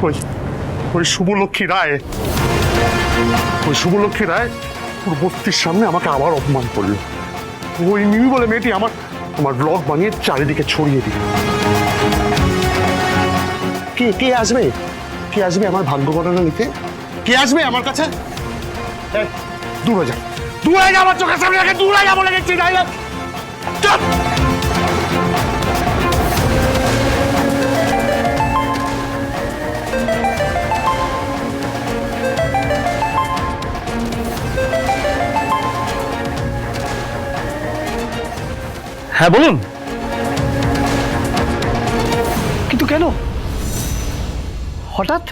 ওই ওই শুভলক্ষ্মী রায় পূর্ববর্তীর সামনে আমাকে আবার অপমান করলো। ওই মিমি বলে মেয়েটি আমার আমার ব্লগ বানিয়ে চারিদিকে ছড়িয়ে দিল। কে কে আসবে কে আসবে আমার ভাগ্য গণনা নিতে? কে আসবে আমার কাছে? দূর হয়ে যা আমার চোখের সামনে রেখে দূর হয়ে যা বলে গেছি। চল হ্যাঁ বলুন। কিন্তু কেন হঠাৎ?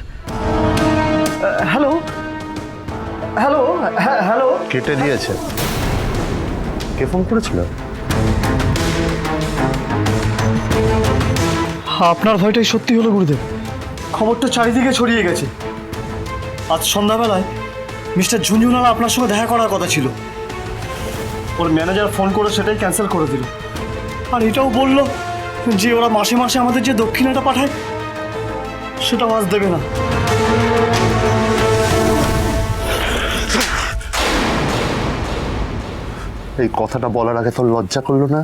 Hello hello hello. কেটে দিয়েছে। কে ফোন করেছিল? আপনার ভয়টাই সত্যি হলো গুরুদেব। খবরটা চারিদিকে ছড়িয়ে গেছে। আজ সন্ধ্যাবেলায় মিস্টার ঝুনঝুনালা আপনার সঙ্গে দেখা করার কথা ছিল। ওর ম্যানেজার ফোন করে সেটাই ক্যান্সেল করে দিল। আর এটাও বলল যে ওরা মাসে মাসে আমাদের যে দক্ষিণাটা পাঠায় সেটাও আজ দেবে না। এই কথাটা বলার আগে তোর লজ্জা করলো না?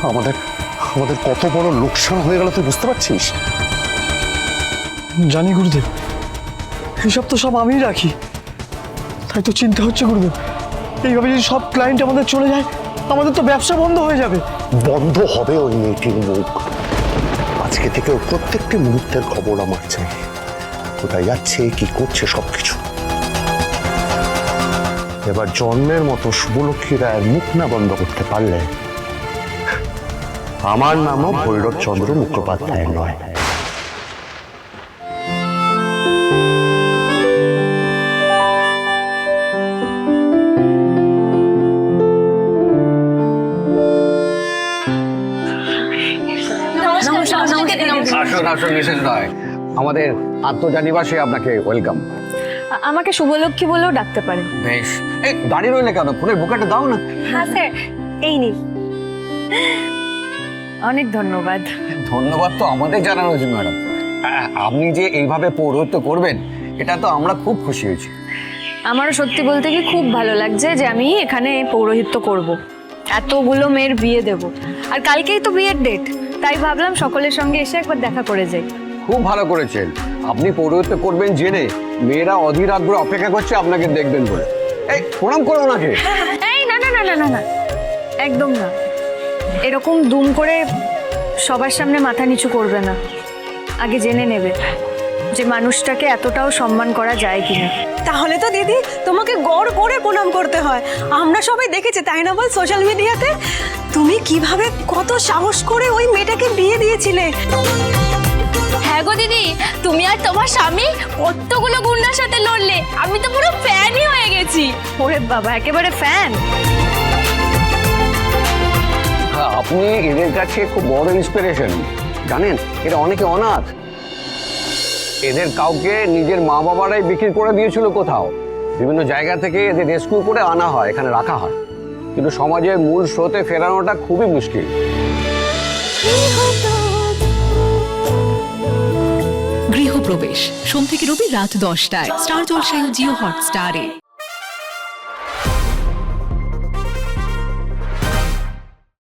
আমাদের আমাদের কত বড় লোকসান হয়ে গেল তুই বুঝতে পারছিস? জানি গুরুদেব, এসব তো সব আমিই রাখি। তাই তো চিন্তা হচ্ছে গুরুদেব, এইভাবে যদি সব ক্লায়েন্ট আমাদের চলে যায় আমাদের তো ব্যবসা বন্ধ হয়ে যাবে। বন্ধ হবে ওই মেয়েটির মুখ। আজকে থেকে ওর প্রত্যেকটি মুহূর্তের খবর আমার চাই। কোথায় যাচ্ছে, কি করছে, সবকিছু। এবার জন্মের মতো শুভলক্ষ্মী রায়ের মুখ না বন্ধ করতে পারলে আমার নামও ভৈরব চন্দ্র মুখোপাধ্যায় নয়। আসুন আসুন মিসেস রায়, আমাদের আত্মজানিবাসে আপনাকে ওয়েলকাম। আমাকে শুভলক্ষ্মী বলেও ডাকতে পারেন। বেশ, এই দাঁড়িয়ে রইলে কেন? ফোনের বুকাটা দাও না। হ্যাঁ স্যার, এই নিন। অনেক ধন্যবাদ। ধন্যবাদ তো আমাদের জানানোর জন্য ম্যাডাম। আপনি যে এইভাবে পৌরোহিত্য করবেন এটা তো আমরা খুব খুশি হয়েছি। আমারও সত্যি বলতে কি খুব ভালো লাগছে যে আমি এখানে পৌরোহিত্য করব, এতগুলো মেয়ের বিয়ে দেব। আর কালকেই তো বিয়ের ডেট, তাই ভাবলাম সকলের সঙ্গে এসে একবার দেখা করে যাই। খুব ভালো করেছেন। আপনি পৌরোহিত্য করবেন জেনে মেয়েরা অধীর আগ্রহে অপেক্ষা করছে আপনাকে দেখবেন বলে। এই প্রণাম করো ওনাকে। এই না না না না না না, একদম না। এরকম দুম করে সবার সামনে মাথা নিচু করবে না। আগে জেনে নেবে যে মানুষটাকে এতটাও সম্মান করা যায় কিনা। তাহলে তো দিদি তোমাকে গড় করে প্রণাম করতে হয়। আমরা সবাই দেখেছি, তাই না বল, সোশ্যাল মিডিয়াতে তুমি কিভাবে কত সাহস করে ওই মেয়েটাকে বিয়ে দিয়েছিলে। হ্যাঁ গো দিদি, তুমি আর তোমার স্বামী কতগুলো গুন্ডার সাথে লড়লে, আমি তো পুরো ফ্যানই হয়ে গেছি। ওরে বাবা, একেবারে ফ্যান। আপনি এদের কাছে খুব বড় ইন্সপিরেশন। জানেন এরা অনেকে অনাথ, এদের কাউকে নিজের মা বাবারাই বিক্রি করে দিয়েছিল কোথাও। বিভিন্ন জায়গা থেকে এদের রেস্কিউ করে আনা হয়, এখানে রাখা হয়। কিন্তু সমাজের মূল স্রোতে ফেরানোটা খুবই মুশকিল। গৃহপ্রবেশ সোম থেকে রবি রাত 10টায় স্টার জলসায় ও জিও হটস্টারে।